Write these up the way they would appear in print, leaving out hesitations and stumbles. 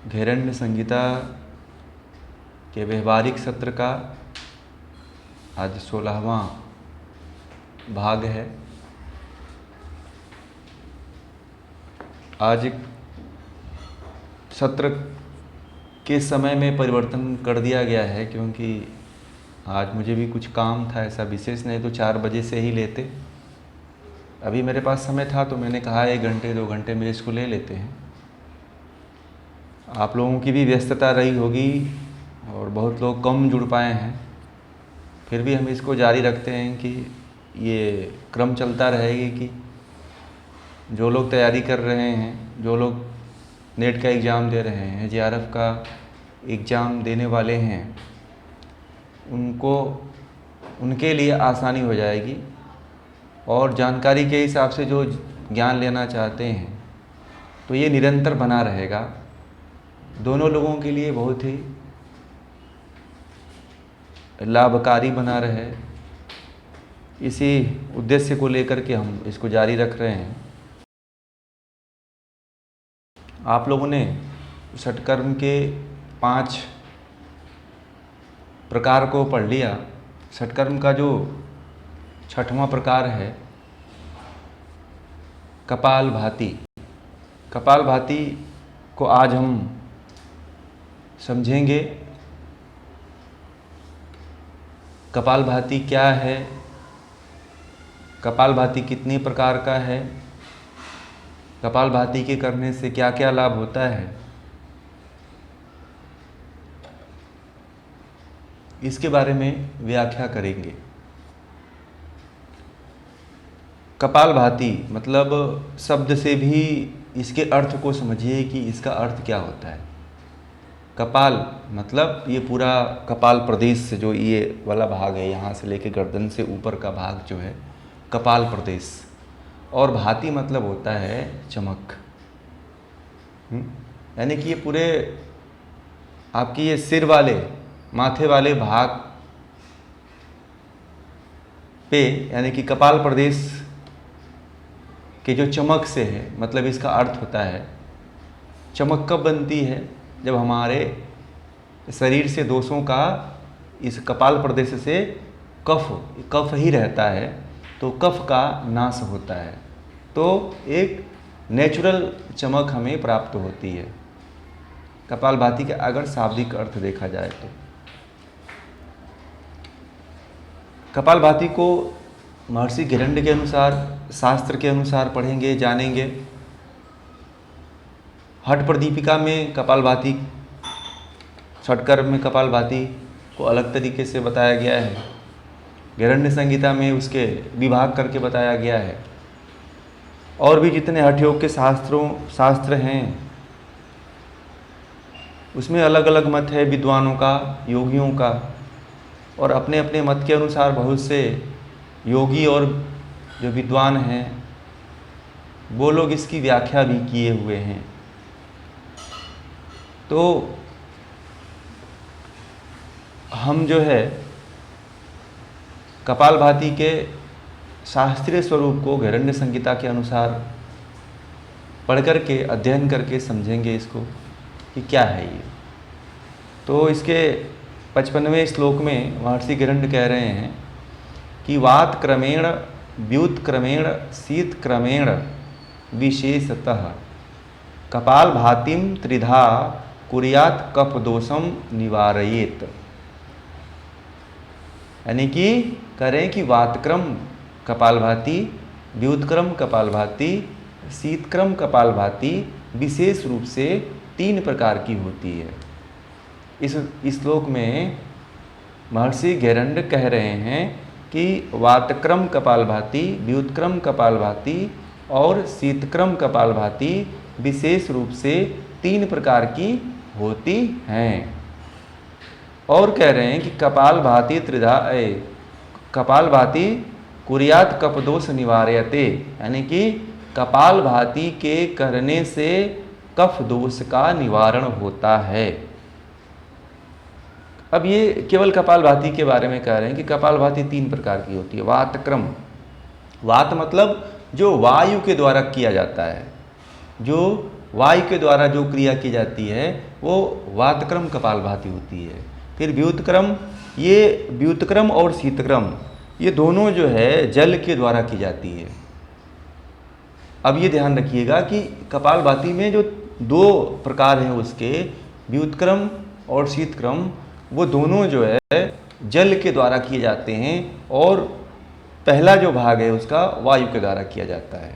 घेरण्य संहिता के व्यवहारिक सत्र का आज 16वां भाग है। आज सत्र के समय में परिवर्तन कर दिया गया है, क्योंकि आज मुझे भी कुछ काम था ऐसा विशेष, नहीं तो 4 बजे से ही लेते। अभी मेरे पास समय था तो मैंने कहा 1 घंटे 2 घंटे में इसको ले लेते हैं। आप लोगों की भी व्यस्तता रही होगी और बहुत लोग कम जुड़ पाए हैं, फिर भी हम इसको जारी रखते हैं कि ये क्रम चलता रहेगी कि जो लोग तैयारी कर रहे हैं, जो लोग नेट का एग्ज़ाम दे रहे हैं, JRF का एग्ज़ाम देने वाले हैं, उनके लिए आसानी हो जाएगी। और जानकारी के हिसाब से जो ज्ञान लेना चाहते हैं तो ये निरंतर बना रहेगा, दोनों लोगों के लिए बहुत ही लाभकारी बना रहे, इसी उद्देश्य को लेकर के हम इसको जारी रख रहे हैं। आप लोगों ने षटकर्म के 5 प्रकार को पढ़ लिया। षटकर्म का जो 6वां प्रकार है कपालभाति। कपालभाति को आज हम समझेंगे। कपालभाति क्या है, कपालभाति कितने प्रकार का है, कपालभाति के करने से क्या क्या लाभ होता है, इसके बारे में व्याख्या करेंगे। कपालभाति मतलब शब्द से भी इसके अर्थ को समझिए कि इसका अर्थ क्या होता है। कपाल मतलब ये पूरा कपाल प्रदेश से जो ये वाला भाग है, यहाँ से लेके गर्दन से ऊपर का भाग जो है कपाल प्रदेश। और भाति मतलब होता है चमक, यानी कि ये पूरे आपकी ये सिर वाले माथे वाले भाग पे, यानी कि कपाल प्रदेश के जो चमक से है, मतलब इसका अर्थ होता है चमक कब बनती है, जब हमारे शरीर से दोषों का इस कपाल प्रदेश से कफ ही रहता है, तो कफ का नाश होता है, तो एक नेचुरल चमक हमें प्राप्त होती है। कपालभाति का अगर शाब्दिक अर्थ देखा जाए तो कपालभाति को महर्षि घेरण्य के अनुसार, शास्त्र के अनुसार पढ़ेंगे, जानेंगे। हठ प्रदीपिका में कपालभाति, षटकर्म में कपालभाति को अलग तरीके से बताया गया है। घेरण्य संहिता में उसके विभाग करके बताया गया है। और भी जितने हठ योग के शास्त्र हैं उसमें अलग अलग मत है विद्वानों का, योगियों का, और अपने अपने मत के अनुसार बहुत से योगी और जो विद्वान हैं वो लोग इसकी व्याख्या भी किए हुए हैं। तो हम जो है कपालभाति के शास्त्रीय स्वरूप को घेरण्य संहिता के अनुसार पढ़ करके, अध्ययन करके समझेंगे इसको कि क्या है ये। तो इसके 55वें श्लोक में महर्षि घेरण्य कह रहे हैं कि वात क्रमेण व्युत क्रमेण शीत क्रमेण विशेषतः कपालभातिम त्रिधा कुर्यात कफ दोषम निवारयेत। यानी कि करें कि वातक्रम कपालभाति, व्युतक्रम कपालभाति, शीतक्रम कपालभाति विशेष रूप से 3 प्रकार की होती है। इस श्लोक में महर्षि घेरण्य कह रहे हैं कि वातक्रम कपालभाति, व्युतक्रम कपालभाति और शीतक्रम कपालभाति विशेष रूप से 3 प्रकार की होती हैं। और कह रहे हैं कि कपालभाति त्रिधा कपालभाति कुर्यात कफदोष निवारयते, यानी कि कपालभाति के करने से कफ दोष का निवारण होता है। अब ये केवल कपालभाति के बारे में कह रहे हैं कि कपालभाति 3 प्रकार की होती है। वातक्रम, वात मतलब जो वायु के द्वारा किया जाता है, जो वायु के द्वारा जो क्रिया की जाती है वो वातक्रम कपालभाति होती है। फिर व्युत्क्रम, ये व्युत्क्रम और शीतक्रम ये दोनों जो है जल के द्वारा की जाती है। अब ये ध्यान रखिएगा कि कपालभाति में जो दो प्रकार हैं उसके, व्युत्क्रम और शीतक्रम, वो दोनों जो है जल के द्वारा किए जाते हैं और पहला जो भाग है उसका वायु के द्वारा किया जाता है।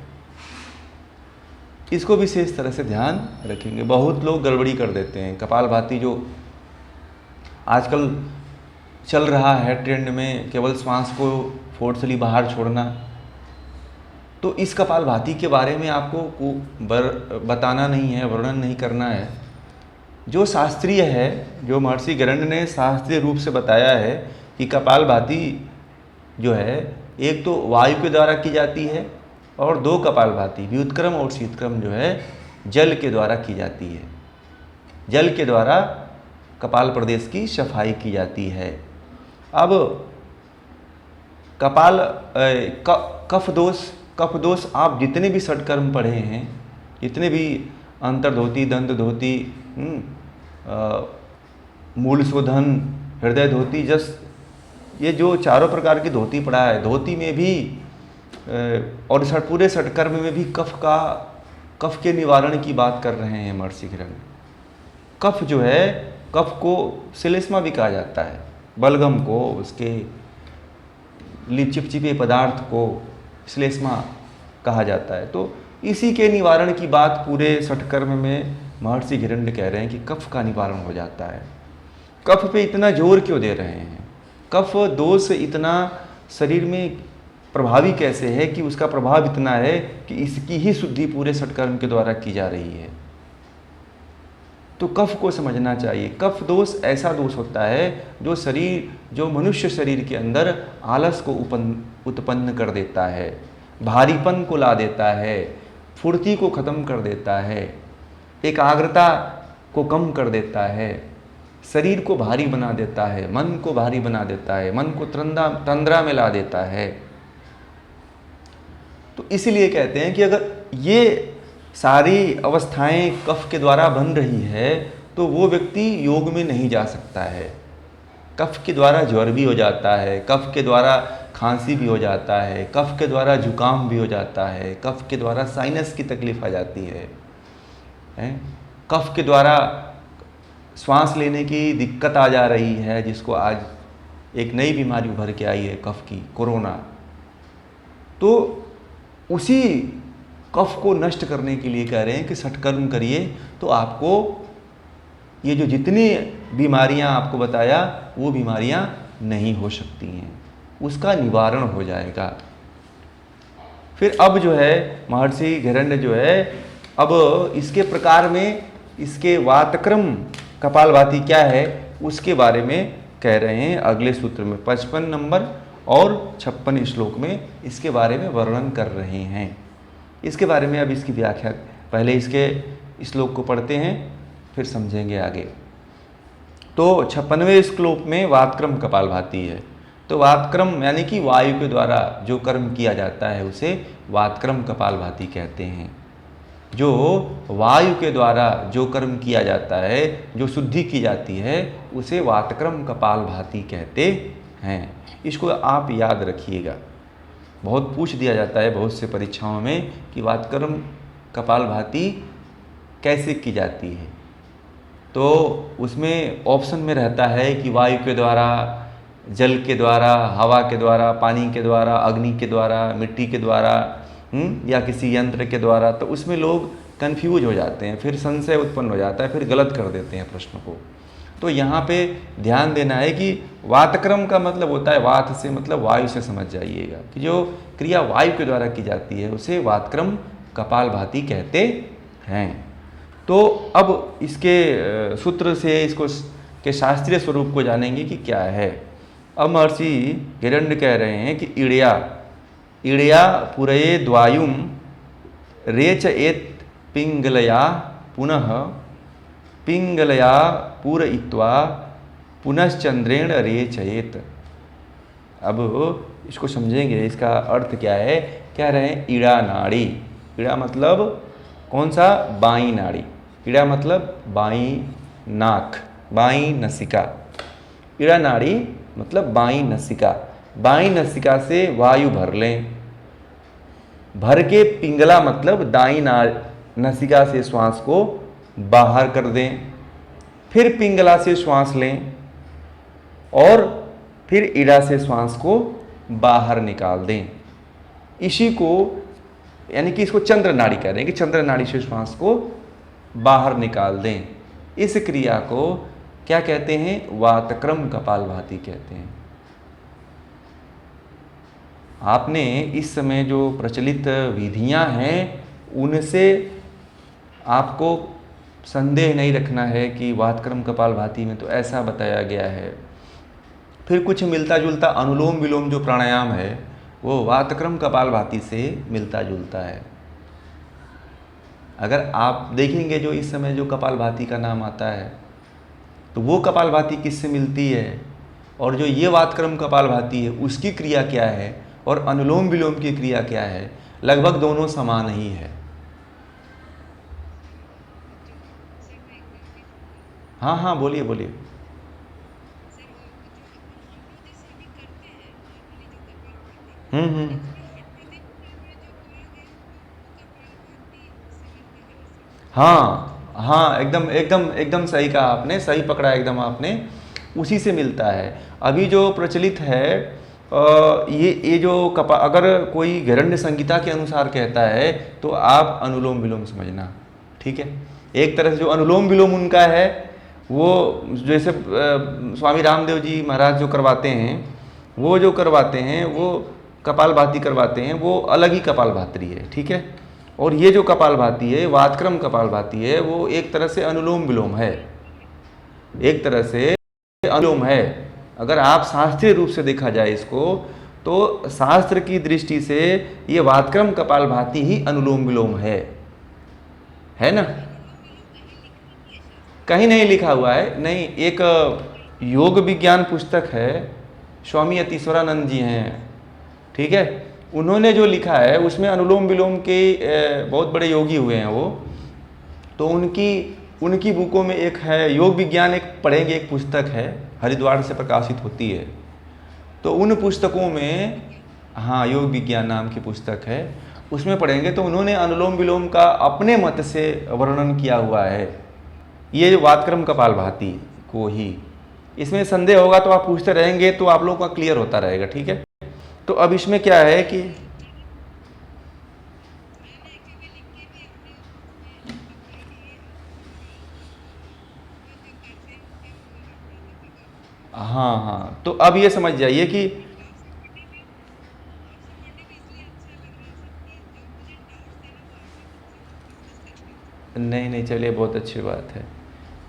इसको विशेष तरह से ध्यान रखेंगे। बहुत लोग गड़बड़ी कर देते हैं। कपालभाति जो आजकल चल रहा है ट्रेंड में, केवल श्वास को फोर्सली बाहर छोड़ना, तो इस कपालभाति के बारे में आपको बताना नहीं है, वर्णन नहीं करना है। जो शास्त्रीय है, जो महर्षि गरण्य ने शास्त्रीय रूप से बताया है कि कपालभाति जो है एक तो वायु के द्वारा की जाती है और दो कपालभाति व्युत्क्रम और शीतक्रम जो है जल के द्वारा की जाती है। जल के द्वारा कपाल प्रदेश की सफाई की जाती है। अब कफ दोष आप जितने भी षटकर्म पढ़े हैं, जितने भी अंतर्धोती, दंत धोती, मूल शोधन, हृदय धोती, जस, ये जो चारों प्रकार की धोती पढ़ा है, धोती में भी और पूरे षटकर्म में भी कफ के निवारण की बात कर रहे हैं महर्षि गरण्य। कफ जो है, कफ को श्लेष्मा भी कहा जाता है, बलगम को, उसके चिपचिपे पदार्थ को श्लेष्मा कहा जाता है। तो इसी के निवारण की बात पूरे षटकर्म में महर्षि गरण्य कह रहे हैं कि कफ का निवारण हो जाता है। कफ पे इतना जोर क्यों दे रहे हैं? कफ दोष इतना शरीर में प्रभावी कैसे है कि उसका प्रभाव इतना है कि इसकी ही शुद्धि पूरे षटकर्म के द्वारा की जा रही है। तो कफ को समझना चाहिए। कफ दोष ऐसा दोष होता है जो मनुष्य शरीर के अंदर आलस को उत्पन्न कर देता है, भारीपन को ला देता है, फुर्ती को खत्म कर देता है, एकाग्रता को कम कर देता है, शरीर को भारी बना देता है, मन को भारी बना देता है, मन को तंद्रा में ला देता है। तो इसलिए कहते हैं कि अगर ये सारी अवस्थाएं कफ के द्वारा बन रही है तो वो व्यक्ति योग में नहीं जा सकता है। कफ के द्वारा ज्वर भी हो जाता है, कफ के द्वारा खांसी भी हो जाता है, कफ के द्वारा जुकाम भी हो जाता है, कफ के द्वारा साइनस की तकलीफ आ जाती है, कफ के द्वारा श्वास लेने की दिक्कत आ जा रही है, जिसको आज एक नई बीमारी उभर के आई है कफ की, कोरोना। तो उसी कफ को नष्ट करने के लिए कह रहे हैं कि षटकर्म करिए तो आपको ये जो जितनी बीमारियां आपको बताया वो बीमारियां नहीं हो सकती हैं, उसका निवारण हो जाएगा। फिर अब जो है महर्षि गरण्य जो है अब इसके प्रकार में इसके वातक्रम कपालभाति क्या है उसके बारे में कह रहे हैं अगले सूत्र में 55 नंबर और 56 श्लोक में इसके बारे में वर्णन कर रहे हैं। इसके बारे में अब इसकी व्याख्या, पहले इसके श्लोक को पढ़ते हैं फिर समझेंगे आगे। तो 56वें श्लोक में वातक्रम कपालभाति है। तो वातक्रम यानी कि वायु के द्वारा जो कर्म किया जाता है उसे वातक्रम कपालभाति कहते हैं। जो वायु के द्वारा जो कर्म किया जाता है, जो शुद्धि की जाती है, उसे वातक्रम कपालभाति कहते हैं। इसको आप याद रखिएगा, बहुत पूछ दिया जाता है बहुत से परीक्षाओं में कि वातक्रम कपालभाति कैसे की जाती है। तो उसमें ऑप्शन में रहता है कि वायु के द्वारा, जल के द्वारा, हवा के द्वारा, पानी के द्वारा, अग्नि के द्वारा, मिट्टी के द्वारा, या किसी यंत्र के द्वारा। तो उसमें लोग कंफ्यूज हो जाते हैं, फिर संशय उत्पन्न हो जाता है, फिर गलत कर देते हैं प्रश्न को। तो यहाँ पे ध्यान देना है कि वातक्रम का मतलब होता है, वात से मतलब वायु से समझ जाइएगा कि जो क्रिया वायु के द्वारा की जाती है उसे वातक्रम कपालभाति कहते हैं। तो अब इसके सूत्र से इसको के शास्त्रीय स्वरूप को जानेंगे कि क्या है। अब महर्षि गरण्य कह रहे हैं कि इड़या पुरये द्वायुम रेचयेत पिंगलया पुनः पिंगलया पूरयित्वा पुनश्चंद्रेण रेचयेत। अब इसको समझेंगे, इसका अर्थ क्या है। कह रहे हैं इड़ा नाड़ी, इड़ा मतलब कौन सा? बाईं नाड़ी। इड़ा मतलब बाईं नाक, बाईं नसिका। इड़ा नाड़ी मतलब बाईं नसिका। बाईं नसिका से वायु भर लें, भर के पिंगला मतलब दाईं नसिका से श्वास को बाहर कर दें, फिर पिंगला से श्वास लें और फिर इड़ा से श्वास को बाहर निकाल दें। इसी को यानी कि इसको चंद्र नाड़ी कह रहे हैं कि चंद्र नाड़ी से श्वास को बाहर निकाल दें। इस क्रिया को क्या कहते हैं? वातक्रम कपालभाति कहते हैं। आपने इस समय जो प्रचलित विधियां हैं उनसे आपको संदेह नहीं रखना है कि वातक्रम कपालभाति में तो ऐसा बताया गया है। फिर कुछ मिलता जुलता अनुलोम विलोम जो प्राणायाम है वो वातक्रम कपालभाति से मिलता जुलता है। अगर आप देखेंगे जो इस समय जो कपालभाति का नाम आता है तो वो कपालभाति किससे मिलती है, और जो ये वातक्रम कपालभाति है उसकी क्रिया क्या है और अनुलोम विलोम की क्रिया क्या है, लगभग दोनों समान ही है। हाँ हाँ, बोलिए बोलिए। हम्म। हाँ हाँ, एकदम एकदम एकदम सही कहा आपने, सही पकड़ा एकदम आपने, उसी से मिलता है। अभी जो प्रचलित है ये जो अगर कोई हिरण्य संहिता के अनुसार कहता है तो आप अनुलोम विलोम समझना, ठीक है। एक तरह से जो अनुलोम विलोम उनका है वो जैसे स्वामी रामदेव जी महाराज जो करवाते हैं, वो जो करवाते हैं वो कपालभाति करवाते हैं, वो अलग ही कपालभाति है, ठीक है। और ये जो कपालभाति है, वातक्रम कपालभाति है, वो एक तरह से अनुलोम विलोम है, एक तरह से अनुलोम है। अगर आप शास्त्रीय रूप से देखा जाए इसको तो शास्त्र की दृष्टि से ये वातक्रम कपालभाति ही अनुलोम विलोम है ना। कहीं नहीं लिखा हुआ है, नहीं। एक योग विज्ञान पुस्तक है, स्वामी अतीश्वरानंद जी हैं, ठीक है, उन्होंने जो लिखा है उसमें अनुलोम विलोम के बहुत बड़े योगी हुए हैं वो, तो उनकी बुकों में एक है योग विज्ञान, एक पढ़ेंगे, एक पुस्तक है हरिद्वार से प्रकाशित होती है, तो उन पुस्तकों में, हाँ, योग विज्ञान नाम की पुस्तक है, उसमें पढ़ेंगे तो उन्होंने अनुलोम विलोम का अपने मत से वर्णन किया हुआ है, ये वातक्रम कपालभाति को ही। इसमें संदेह होगा तो आप पूछते रहेंगे तो आप लोगों का क्लियर होता रहेगा, ठीक है। तो अब इसमें क्या है कि हाँ हाँ, तो अब ये समझ जाइए कि नहीं नहीं, चलिए बहुत अच्छी बात है।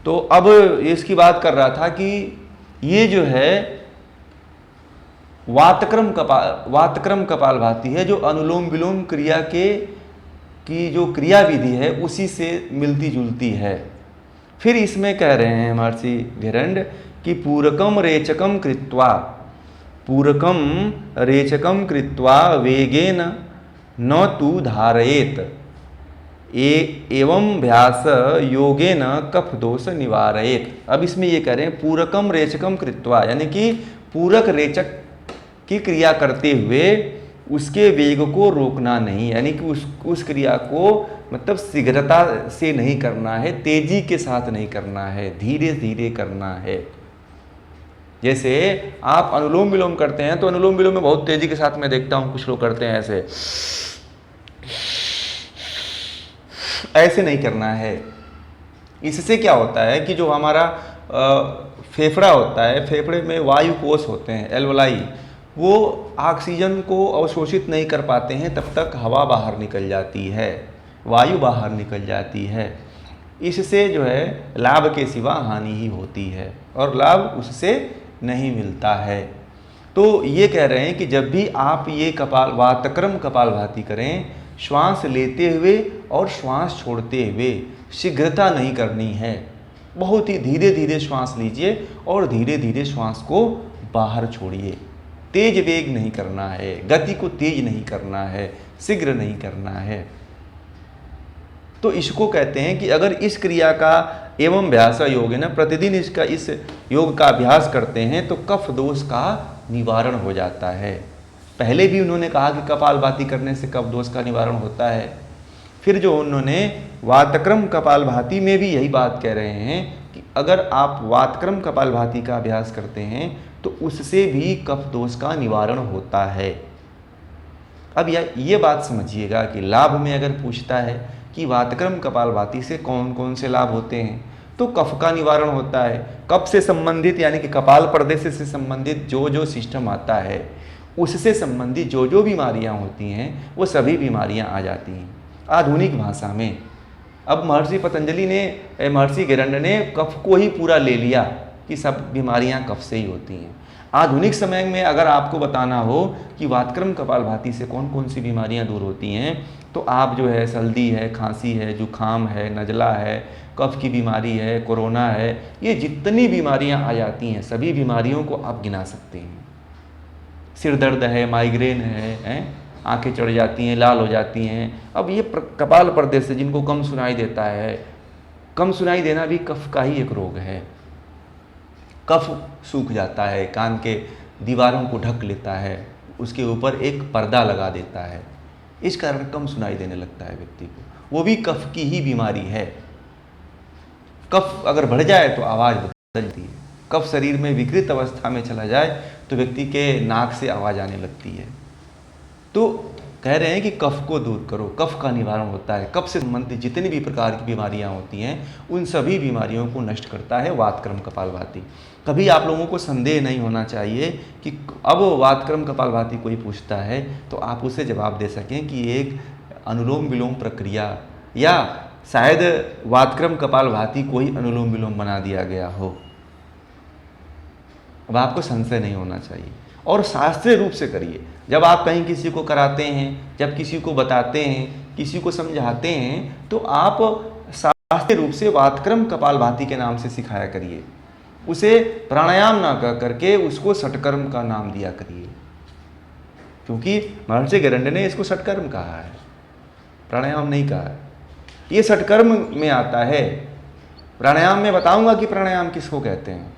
तो अब इसकी बात कर रहा था कि ये जो है वातक्रम कपालभाति है जो अनुलोम विलोम क्रिया की जो क्रिया विधि है उसी से मिलती जुलती है। फिर इसमें कह रहे हैं महर्षि भिरंड कि पूरकम रेचकम कृत्वा वेगेन न तु धारयेत एवं भ्यास योगेन कफ दोष निवारयेत। अब इसमें ये कह रहे हैं पूरकम रेचकम कृत्वा, यानी कि पूरक रेचक की क्रिया करते हुए उसके वेग को रोकना नहीं, यानी कि उस क्रिया को मतलब शीघ्रता से नहीं करना है, तेजी के साथ नहीं करना है, धीरे धीरे करना है। जैसे आप अनुलोम विलोम करते हैं तो अनुलोम विलोम में बहुत तेजी के साथ मैं देखता हूं कुछ लोग करते हैं, ऐसे नहीं करना है। इससे क्या होता है कि जो हमारा फेफड़ा होता है, फेफड़े में वायु कोष होते हैं एल्वलाई, वो ऑक्सीजन को अवशोषित नहीं कर पाते हैं, तब तक हवा बाहर निकल जाती है, वायु बाहर निकल जाती है। इससे जो है लाभ के सिवा हानि ही होती है और लाभ उससे नहीं मिलता है। तो ये कह रहे हैं कि जब भी आप ये वातक्रम कपालभाति करें, श्वास लेते हुए और श्वास छोड़ते हुए शीघ्रता नहीं करनी है, बहुत ही धीरे धीरे श्वास लीजिए और धीरे धीरे श्वास को बाहर छोड़िए। तेज वेग नहीं करना है, गति को तेज नहीं करना है, शीघ्र नहीं करना है। तो इसको कहते हैं कि अगर इस क्रिया का एवं अभ्यास योग है ना, प्रतिदिन इस योग का अभ्यास करते हैं तो कफ दोष का निवारण हो जाता है। पहले भी उन्होंने कहा कि कपालभाति करने से कफ दोष का निवारण होता है। फिर जो उन्होंने वातक्रम कपालभाति में भी यही बात कह रहे हैं कि अगर आप वातक्रम कपालभाति का अभ्यास करते हैं तो उससे भी कफ दोष का निवारण होता है। अब ये बात समझिएगा कि लाभ में अगर पूछता है कि वातक्रम कपालभाति से कौन कौन से लाभ होते हैं, तो कफ का निवारण होता है। कफ से संबंधित यानी कि कपाल प्रदेश से संबंधित जो जो सिस्टम आता है उससे संबंधित जो जो बीमारियां होती हैं वो सभी बीमारियां आ जाती हैं। आधुनिक भाषा में अब महर्षि पतंजलि ने, महर्षि गिरंड ने कफ को ही पूरा ले लिया कि सब बीमारियां कफ से ही होती हैं। आधुनिक समय में अगर आपको बताना हो कि वातक्रम कपालभाति से कौन कौन सी बीमारियां दूर होती हैं, तो आप जो है सर्दी है, खांसी है, जुखाम है, नज़ला है, कफ की बीमारी है, कोरोना है, ये जितनी बीमारियां आ जाती हैं सभी बीमारियों को आप गिना सकते हैं। सिर दर्द है, माइग्रेन है, आंखें चढ़ जाती हैं, लाल हो जाती हैं। अब ये कपाल प्रदेश से जिनको कम सुनाई देता है, कम सुनाई देना भी कफ का ही एक रोग है। कफ सूख जाता है, कान के दीवारों को ढक लेता है, उसके ऊपर एक पर्दा लगा देता है, इस कारण कम सुनाई देने लगता है व्यक्ति को। वो भी कफ की ही बीमारी है। कफ अगर बढ़ जाए तो आवाज़ बदलती है। कफ शरीर में विकृत अवस्था में चला जाए तो व्यक्ति के नाक से आवाज़ आने लगती है। तो कह रहे हैं कि कफ को दूर करो, कफ का निवारण होता है। कफ से संबंधित जितनी भी प्रकार की बीमारियां होती हैं उन सभी बीमारियों को नष्ट करता है वातक्रम कपालभाति। कभी आप लोगों को संदेह नहीं होना चाहिए कि अब वातक्रम कपालभाति कोई पूछता है तो आप उसे जवाब दे सकें कि एक अनुलोम विलोम प्रक्रिया या शायद वातक्रम कपालभाति को ही अनुलोम विलोम बना दिया गया हो। अब आपको संशय नहीं होना चाहिए और शास्त्रीय रूप से करिए। जब आप कहीं किसी को कराते हैं, जब किसी को बताते हैं, किसी को समझाते हैं, तो आप शास्त्रीय रूप से वातक्रम कपालभाति के नाम से सिखाया करिए। उसे प्राणायाम ना कर करके उसको षटकर्म का नाम दिया करिए, क्योंकि महर्षि गिरंड ने इसको षटकर्म कहा है, प्राणायाम नहीं कहा है। ये षटकर्म में आता है। प्राणायाम में बताऊंगा कि प्राणायाम किसको कहते हैं।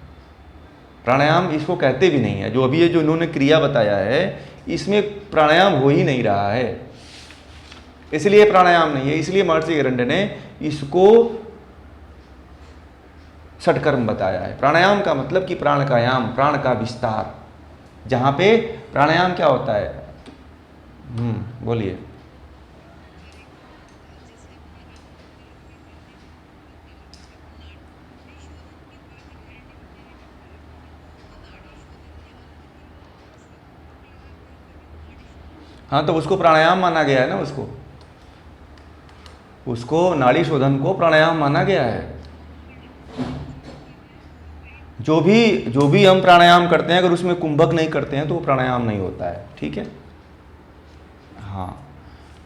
प्राणायाम इसको कहते भी नहीं है। जो अभी ये जो इन्होंने क्रिया बताया है इसमें प्राणायाम हो ही नहीं रहा है, इसलिए प्राणायाम नहीं है। इसलिए महर्षि गिरंड ने इसको षटकर्म बताया है। प्राणायाम का मतलब कि प्राण का याम, प्राण का विस्तार। जहां पे प्राणायाम क्या होता है, बोलिए। हाँ, तो उसको प्राणायाम माना गया है ना, उसको नाड़ी शोधन को प्राणायाम माना गया है। जो भी हम प्राणायाम करते हैं अगर उसमें कुंभक नहीं करते हैं तो वो प्राणायाम नहीं होता है। ठीक है, हाँ।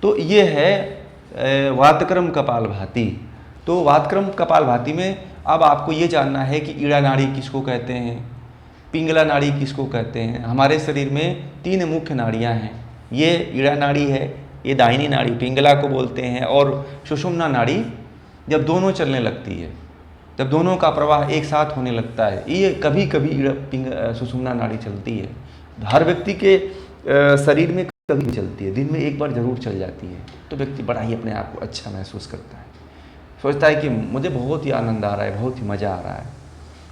तो ये है वातक्रम कपालभाति। तो वातक्रम कपालभाति में अब आपको ये जानना है कि ईड़ा नाड़ी किसको कहते हैं, पिंगला नाड़ी किसको कहते हैं। हमारे शरीर में 3 मुख्य नाड़ियाँ हैं। ये ईड़ा नाड़ी है, ये दाहिनी नाड़ी पिंगला को बोलते हैं, और सुषुम्ना नाड़ी जब दोनों चलने लगती है, जब दोनों का प्रवाह एक साथ होने लगता है, ये कभी कभी सुषुम्ना नाड़ी चलती है। हर व्यक्ति के शरीर में कभी चलती है, दिन में एक बार जरूर चल जाती है। तो व्यक्ति बड़ा ही अपने आप को अच्छा महसूस करता है, सोचता है कि मुझे बहुत ही आनंद आ रहा है, बहुत ही मज़ा आ रहा है।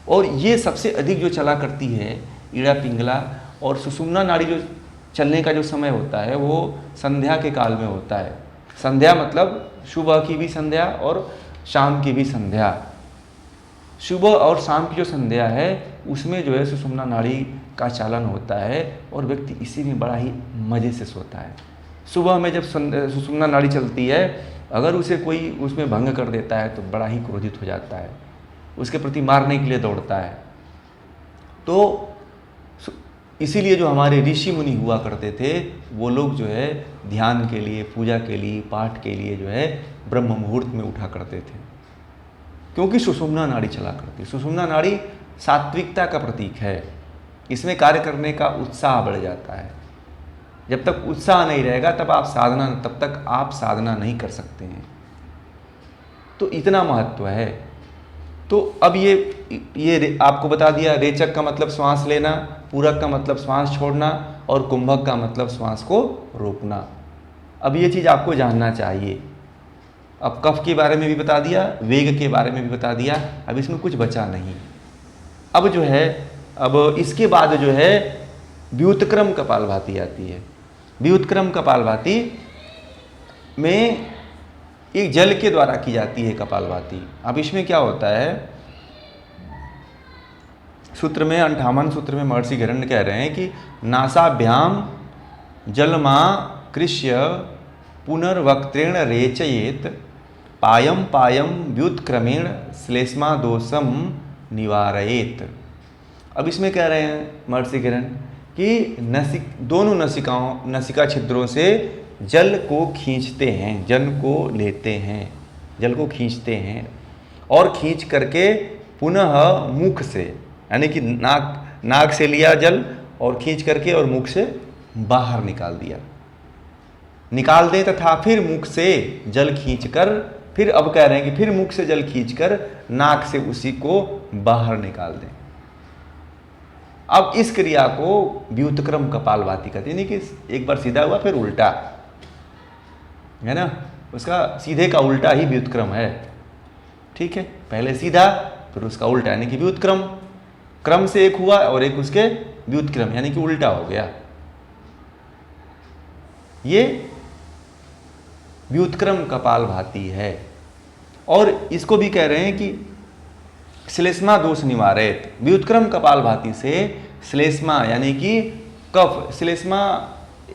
और ये सबसे अधिक जो चला करती है ईड़ा पिंगला, और सुषुम्ना नाड़ी जो चलने का जो समय होता है वो संध्या के काल में होता है। संध्या मतलब सुबह की भी संध्या और शाम की भी संध्या। सुबह और शाम की जो संध्या है उसमें जो है सुषुम्ना नाड़ी का चालन होता है और व्यक्ति इसी में बड़ा ही मज़े से सोता है। सुबह में जब सुषुम्ना नाड़ी चलती है, अगर उसे कोई उसमें भंग कर देता है तो बड़ा ही क्रोधित हो जाता है, उसके प्रति मारने के लिए दौड़ता है। तो इसीलिए जो हमारे ऋषि मुनि हुआ करते थे वो लोग जो है ध्यान के लिए, पूजा के लिए, पाठ के लिए जो है ब्रह्म मुहूर्त में उठा करते थे, क्योंकि सुषुम्ना नाड़ी चला करती। सुषुम्ना नाड़ी सात्विकता का प्रतीक है, इसमें कार्य करने का उत्साह बढ़ जाता है। जब तक उत्साह नहीं रहेगा तब तक आप साधना नहीं कर सकते हैं। तो इतना महत्व है। तो अब ये आपको बता दिया, रेचक का मतलब श्वास लेना, पूरक का मतलब श्वास छोड़ना, और कुंभक का मतलब श्वास को रोकना। अब ये चीज़ आपको जानना चाहिए। अब कफ के बारे में भी बता दिया, वेग के बारे में भी बता दिया, अब इसमें कुछ बचा नहीं। अब जो है, अब इसके बाद जो है व्युत्क्रम कपालभाति आती है। व्युत्क्रम कपालभाति में एक जल के द्वारा की जाती है कपालभाति। अब इसमें क्या होता है, सूत्र में 58 सूत्र में महर्षि घरण्य कह रहे हैं कि नासाभ्याम जलमा कृष्य पुनर्वक्त्रेण रेचयेत पायम पायम व्युत्क्रमेण श्लेष्मा दोषम निवारयेत। अब इसमें कह रहे हैं महर्षि घरण्य कि दोनों नसिका छिद्रों से जल को खींचते हैं, जल को लेते हैं, जल को खींचते हैं, और खींच करके पुनः मुख से, यानी कि नाक से लिया जल और खींच करके और मुख से बाहर निकाल दें, तथा फिर मुख से जल खींचकर, फिर अब कह रहे हैं कि फिर मुख से जल खींचकर नाक से उसी को बाहर निकाल दें। अब इस क्रिया को व्युत्क्रम कपालभाति कहते हैं, यानी कि एक बार सीधा हुआ फिर उल्टा, है ना, उसका सीधे का उल्टा ही व्युत्क्रम है। ठीक है, पहले सीधा फिर उसका उल्टा, यानी कि व्युत्क्रम। क्रम से एक हुआ और एक उसके व्युत्क्रम, यानी कि उल्टा हो गया। ये व्युत्क्रम कपालभाति है। और इसको भी कह रहे हैं कि श्लेष्मा दोष निवारित। व्युत्क्रम कपालभाति से श्लेष्मा यानी कि कफ, श्लेष्मा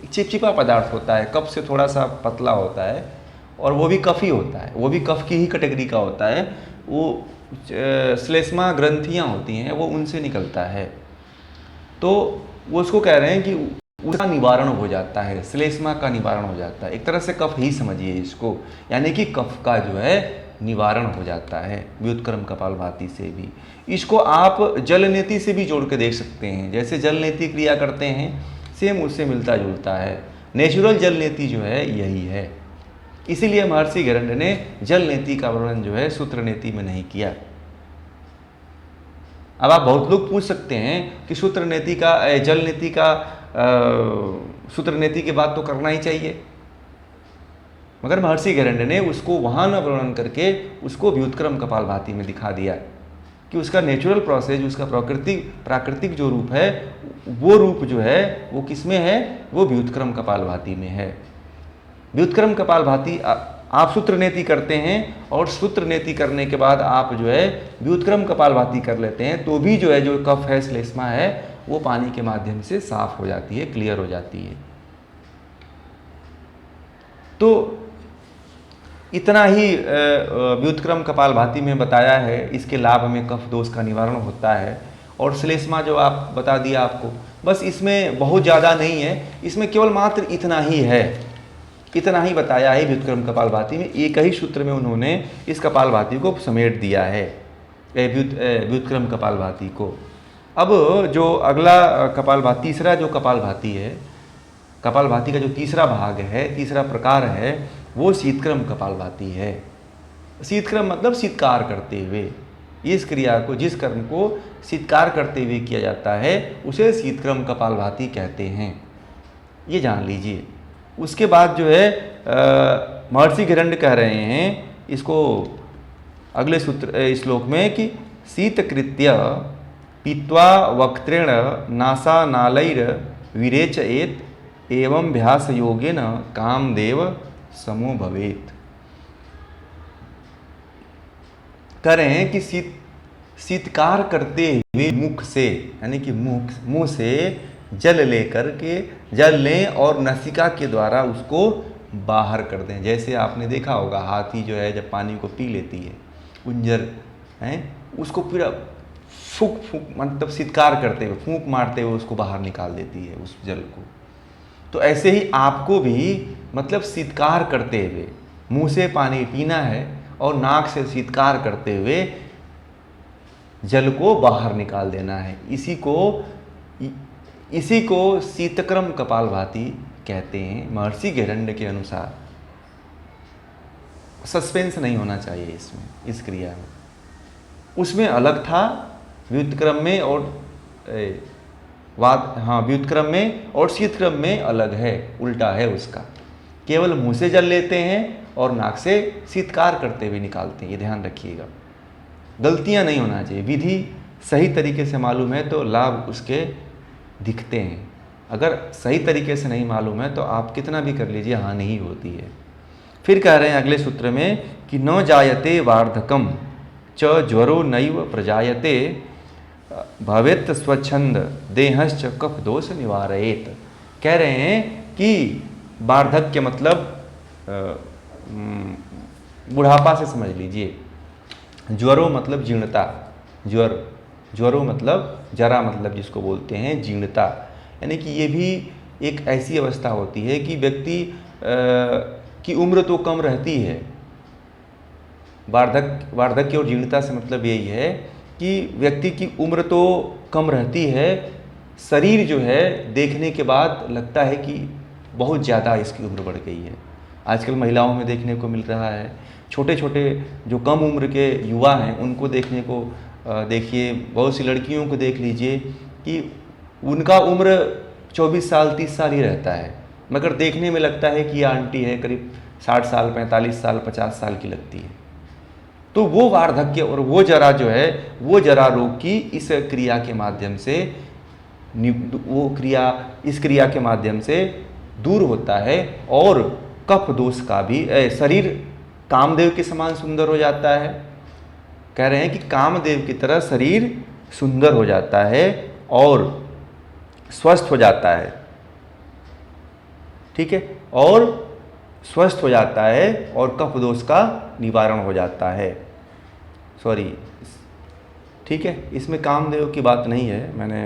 चिपचिपा पदार्थ होता है, कफ से थोड़ा सा पतला होता है, और वो भी कफ ही होता है, वो भी कफ की ही कैटेगरी का होता है। वो श्लेष्मा ग्रंथियाँ होती हैं, वो उनसे निकलता है। तो वो उसको कह रहे हैं कि उसका निवारण हो जाता है, श्लेष्मा का निवारण हो जाता है। एक तरह से कफ ही समझिए इसको, यानी कि कफ का जो है निवारण हो जाता है व्युत्क्रम कपालभाति से भी। इसको आप जल नेति से भी जोड़ के देख सकते हैं। जैसे जल नेति क्रिया करते हैं, सेम उससे मिलता जुलता है। नेचुरल जल नेति जो है यही है। इसीलिए महर्षि घरण्य ने जल नेति का वर्णन जो है सूत्र नेति में नहीं किया। अब आप बहुत लोग पूछ सकते हैं कि सूत्र नेति का, जल नेति का सूत्र नेति के बाद तो करना ही चाहिए, मगर महर्षि घरण्य ने उसको वहाँ न वर्णन करके उसको व्युत्क्रम कपालभाति में दिखा दिया कि उसका नेचुरल प्रोसेस, उसका प्राकृतिक जो रूप है, वो रूप जो है वो किस में है, वो व्युत्क्रम कपालभाति में है। व्युत्क्रम कपालभाति आप सूत्र नेति करते हैं, और सूत्र नेति करने के बाद आप जो है व्युत्क्रम कपालभाति कर लेते हैं, तो भी जो है जो कफ है, श्लेष्मा है, वो पानी के माध्यम से साफ हो जाती है, क्लियर हो जाती है। तो इतना ही व्युत्क्रम कपालभाति में बताया है। इसके लाभ में कफ दोष का निवारण होता है, और श्लेष्मा जो आप बता दिया आपको, बस इसमें बहुत ज़्यादा नहीं है, इसमें केवल मात्र इतना ही है, इतना ही बताया है व्युत्क्रम कपालभाति में। एक ही सूत्र में उन्होंने इस कपालभाति को समेट दिया है, व्युत्क्रम कपालभाति को। अब जो अगला कपालभाति, तीसरा जो कपालभाति है, कपालभाति का जो तीसरा भाग है, तीसरा प्रकार है, वो शीतक्रम कपालभाति है। शीतक्रम मतलब शीतकार करते हुए, इस क्रिया को, जिस कर्म को शीतकार करते हुए किया जाता है, उसे शीतक्रम कपालभाति कहते हैं, ये जान लीजिए। उसके बाद जो है महर्षि घरण्य कह रहे हैं इसको अगले सूत्र श्लोक में कि शीतकृत्य पीत्वा वक्त्रेण नासानालैर विरेचयेत एवं भ्यास योगेन कामदेव समो भवेत। कह रहे हैं कि शीतकार करते हुए मुख से, यानी कि मुंह से जल लेकर के, जल लें और नसिका के द्वारा उसको बाहर कर दें। जैसे आपने देखा होगा हाथी जो है जब पानी को पी लेती है, कुंजर है, उसको पूरा फूंक मतलब शीतकार करते हुए, फूंक मारते हुए उसको बाहर निकाल देती है उस जल को। तो ऐसे ही आपको भी मतलब शीतकार करते हुए मुंह से पानी पीना है, और नाक से शीतकार करते हुए जल को बाहर निकाल देना है। इसी को शीतक्रम कपालभाति कहते हैं महर्षि घरण्य के अनुसार। सस्पेंस नहीं होना चाहिए इसमें, इस क्रिया में। उसमें अलग था व्युत्क्रम में और व्युत्क्रम में और शीतक्रम में अलग है, उल्टा है उसका। केवल मुंह से जल लेते हैं और नाक से शीतकार करते हुए निकालते हैं, ये ध्यान रखिएगा। गलतियां नहीं होना चाहिए। विधि सही तरीके से मालूम है तो लाभ उसके दिखते हैं, अगर सही तरीके से नहीं मालूम है तो आप कितना भी कर लीजिए हानि ही होती है। फिर कह रहे हैं अगले सूत्र में कि न जायते वार्धकम च ज्वरो नैव प्रजायते भवेत् स्वच्छंद देहश्च कफ दोष निवारयेत। कह रहे हैं कि वार्धक्य मतलब बुढ़ापा से समझ लीजिए। ज्वरो मतलब जीर्णता, ज्वरो मतलब जरा, मतलब जिसको बोलते हैं जीर्णता, यानी कि ये भी एक ऐसी अवस्था होती है कि व्यक्ति की उम्र तो कम रहती है। वार्धक्य और जीर्णता से मतलब यही है कि व्यक्ति की उम्र तो कम रहती है, शरीर जो है देखने के बाद लगता है कि बहुत ज़्यादा इसकी उम्र बढ़ गई है। आजकल महिलाओं में देखने को मिल रहा है, छोटे छोटे जो कम उम्र के युवा हैं उनको देखने को देखिए, बहुत सी लड़कियों को देख लीजिए कि उनका उम्र 24 साल 30 साल ही रहता है, मगर देखने में लगता है कि ये आंटी है, करीब 60 साल 45 साल 50 साल की लगती है। तो वो वार्धक्य और वो जरा जो है, वो जरा रोग की इस क्रिया के माध्यम से, इस क्रिया के माध्यम से दूर होता है। और कफ दोष का भी शरीर कामदेव के समान सुंदर हो जाता है। कह रहे हैं कि कामदेव की तरह शरीर सुंदर हो जाता है और स्वस्थ हो जाता है, ठीक है, और स्वस्थ हो जाता है और कफ दोष का निवारण हो जाता है। सॉरी, ठीक है, इसमें कामदेव की बात नहीं है, मैंने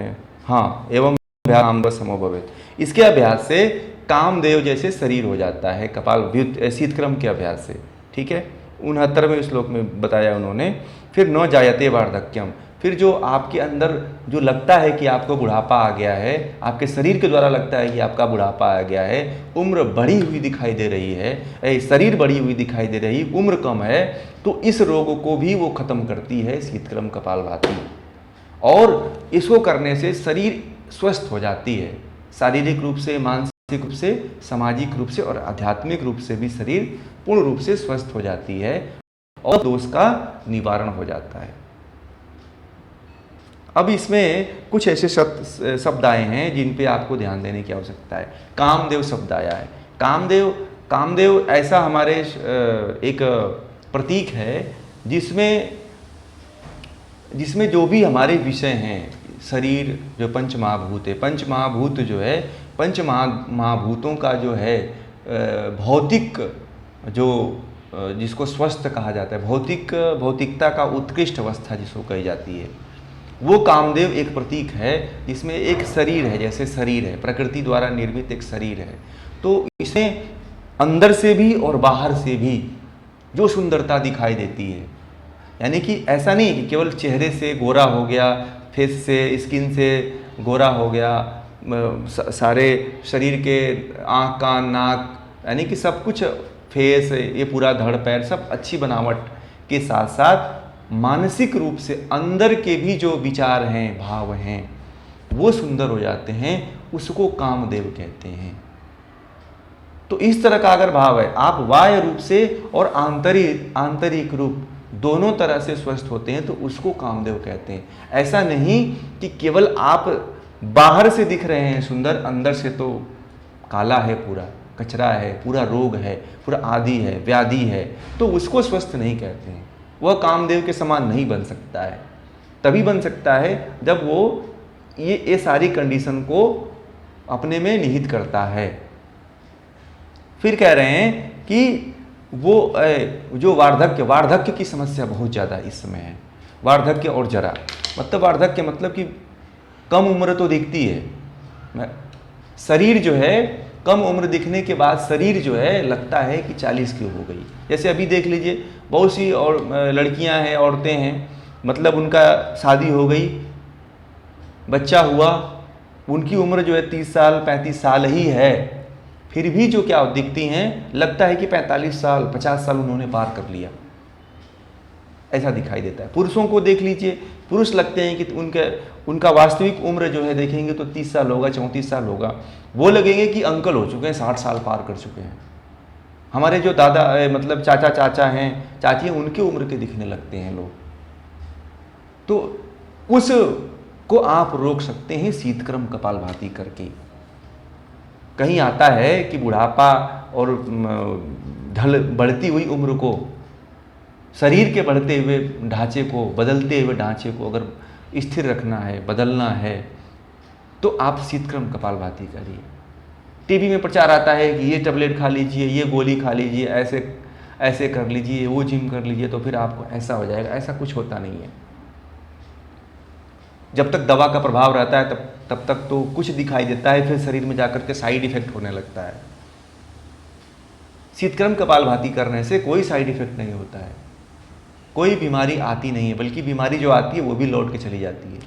एवं कामदेव समो भवेत्, इसके अभ्यास से कामदेव जैसे शरीर हो जाता है कपाल शीतक्रम के अभ्यास से, ठीक है। 69वें श्लोक में बताया उन्होंने। फिर न जायते वार्धक्यम, फिर जो आपके अंदर जो लगता है कि आपको बुढ़ापा आ गया है, आपके शरीर के द्वारा लगता है कि आपका बुढ़ापा आ गया है, उम्र बढ़ी हुई दिखाई दे रही है, शरीर बढ़ी हुई दिखाई दे रही, उम्र कम है, तो इस रोग को भी वो खत्म करती है शीतक्रम कपालभाति। और इसको करने से शरीर स्वस्थ हो जाती है, शारीरिक रूप से, मानसिक रूप से, सामाजिक रूप से और आध्यात्मिक रूप से भी शरीर पूर्ण रूप से स्वस्थ हो जाती है और दोष का निवारण हो जाता है। अब इसमें कुछ ऐसे शब्द आए हैं जिन पे आपको ध्यान देने की आवश्यकता है। कामदेव शब्द आया है। कामदेव ऐसा हमारे एक प्रतीक है जिसमें जो भी हमारे विषय हैं, शरीर जो पंचमहाभूत है, पंचमहाभूत जो है, पंचमहाभूतों का जो है भौतिक जो जिसको स्वस्थ कहा जाता है, भौतिकता का उत्कृष्ट अवस्था जिसको कही जाती है, वो कामदेव एक प्रतीक है जिसमें एक शरीर है, जैसे शरीर है, प्रकृति द्वारा निर्मित एक शरीर है। तो इसमें अंदर से भी और बाहर से भी जो सुंदरता दिखाई देती है, यानी कि ऐसा नहीं कि केवल चेहरे से गोरा हो गया, फेस से, स्किन से गोरा हो गया, सारे शरीर के आँख कान नाक, यानी कि सब कुछ, फेस, ये पूरा धड़ पैर सब अच्छी बनावट के साथ साथ मानसिक रूप से अंदर के भी जो विचार हैं, भाव हैं, वो सुंदर हो जाते हैं, उसको कामदेव कहते हैं। तो इस तरह का अगर भाव है, आप बाह्य रूप से और आंतरिक रूप दोनों तरह से स्वस्थ होते हैं, तो उसको कामदेव कहते हैं। ऐसा नहीं कि केवल आप बाहर से दिख रहे हैं सुंदर, अंदर से तो काला है, पूरा कचरा है, पूरा रोग है, पूरा आदि है, व्याधि है, तो उसको स्वस्थ नहीं कहते हैं। वह कामदेव के समान नहीं बन सकता है। तभी बन सकता है जब वो ये सारी कंडीशन को अपने में निहित करता है। फिर कह रहे हैं कि वो जो वार्धक्य की समस्या बहुत ज़्यादा इस समय है। वार्धक्य और जरा मतलब, वार्धक्य मतलब कि कम उम्र तो दिखती है, शरीर जो है कम उम्र दिखने के बाद शरीर जो है लगता है कि 40 की हो गई। जैसे अभी देख लीजिए, बहुत सी और लड़कियां हैं, औरतें हैं, मतलब उनका शादी हो गई, बच्चा हुआ, उनकी उम्र जो है 30 साल 35 साल ही है, फिर भी जो क्या दिखती हैं, लगता है कि 45 साल 50 साल उन्होंने पार कर लिया, ऐसा दिखाई देता है। पुरुषों को देख लीजिए, पुरुष लगते हैं कि उनका वास्तविक उम्र जो है देखेंगे तो 30 साल होगा, 34 साल होगा, वो लगेंगे कि अंकल हो चुके हैं, 60 साल पार कर चुके हैं। हमारे जो दादा मतलब चाचा हैं, चाची हैं, उनकी उम्र के दिखने लगते हैं लोग। तो उस को आप रोक सकते हैं शीतक्रम कपालभाति करके। कहीं आता है कि बुढ़ापा और बढ़ती हुई उम्र को, शरीर के बढ़ते हुए ढांचे को, बदलते हुए ढांचे को अगर स्थिर रखना है, बदलना है, तो आप शीतक्रम कपालभाति करिए। टीवी में प्रचार आता है कि ये टैबलेट खा लीजिए, ये गोली खा लीजिए, ऐसे कर लीजिए, वो जिम कर लीजिए तो फिर आपको ऐसा हो जाएगा। ऐसा कुछ होता नहीं है। जब तक दवा का प्रभाव रहता है तब तक तो कुछ दिखाई देता है, फिर शरीर में जाकर के साइड इफेक्ट होने लगता है। शीतक्रम कपालभाति करने से कोई साइड इफेक्ट नहीं होता है, कोई बीमारी आती नहीं है, बल्कि बीमारी जो आती है वो भी लौट के चली जाती है।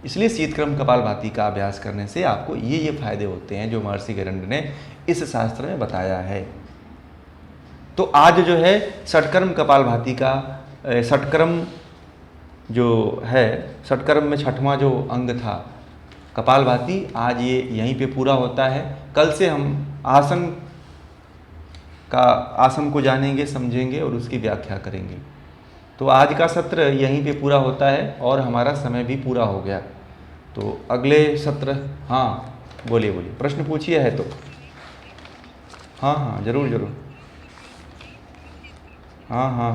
इसलिए शीतक्रम कपालभाति का अभ्यास करने से आपको ये फायदे होते हैं जो महर्षि गैरंड ने इस शास्त्र में बताया है। तो आज जो है षटकर्म कपालभाति का षटकर्म जो है, षटकर्म में छठवां जो अंग था कपालभाति, आज ये यहीं पे पूरा होता है। कल से हम आसन को जानेंगे, समझेंगे और उसकी व्याख्या करेंगे। तो आज का सत्र यहीं पे पूरा होता है और हमारा समय भी पूरा हो गया। तो अगले सत्र, हाँ बोलिए प्रश्न पूछिए है तो। हाँ जरूर हाँ हाँ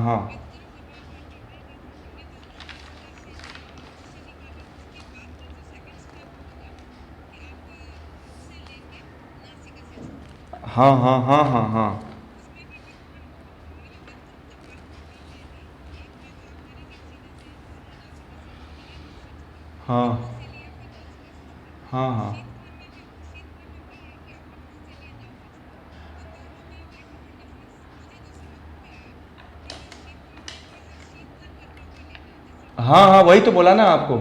हाँ हाँ, वही तो बोला ना आपको।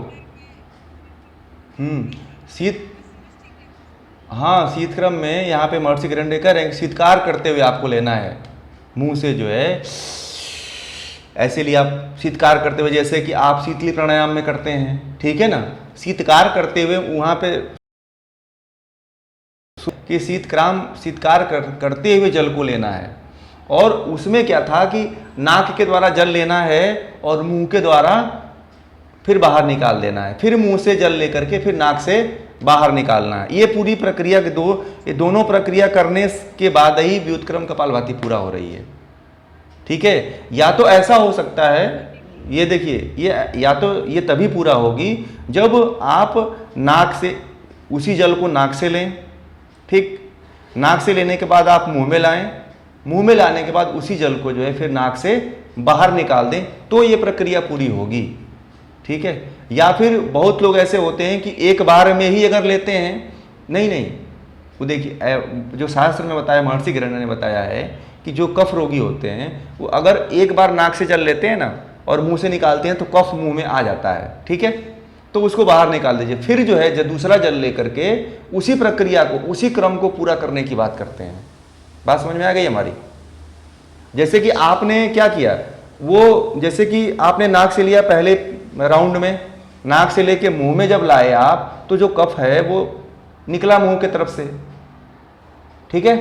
शीत हाँ, शीतक्रम में यहाँ पे महर्षि गैरंड कह रहे हैं शीतकार करते हुए आपको लेना है। मुंह से जो है ऐसे लिए आप शीतकार करते हुए, जैसे कि आप शीतली प्राणायाम में करते हैं, ठीक है ना, शीतकार करते हुए वहाँ पे कि शीतकार करते हुए जल को लेना है। और उसमें क्या था कि नाक के द्वारा जल लेना है और मुंह के द्वारा फिर बाहर निकाल देना है, फिर मुंह से जल लेकर के फिर नाक से बाहर निकालना है। ये पूरी प्रक्रिया ये दोनों प्रक्रिया करने के बाद ही व्युत्क्रम कपालभाति पूरा हो रही है, ठीक है। या तो ऐसा हो सकता है, ये देखिए, या तो ये तभी पूरा होगी जब आप नाक से उसी जल को नाक से लें, ठीक, नाक से लेने के बाद आप मुंह में लाएं, मुंह में लाने के बाद उसी जल को जो है फिर नाक से बाहर निकाल दें, तो ये प्रक्रिया पूरी होगी, ठीक है। या फिर बहुत लोग ऐसे होते हैं कि एक बार में ही अगर लेते हैं, नहीं, वो देखिए जो शास्त्र में बताया, महर्षि गैरंड ने बताया है कि जो कफ रोगी होते हैं वो अगर एक बार नाक से जल लेते हैं ना और मुंह से निकालते हैं तो कफ मुंह में आ जाता है, ठीक है, तो उसको बाहर निकाल दीजिए। फिर जो है जब दूसरा जल लेकर के उसी प्रक्रिया को, उसी क्रम को पूरा करने की बात करते हैं। बात समझ में आ गई हमारी। जैसे कि आपने क्या किया, वो जैसे कि आपने नाक से लिया पहले राउंड में, नाक से लेके मुंह में जब लाए आप, तो जो कफ है वो निकला मुंह के तरफ से, ठीक है।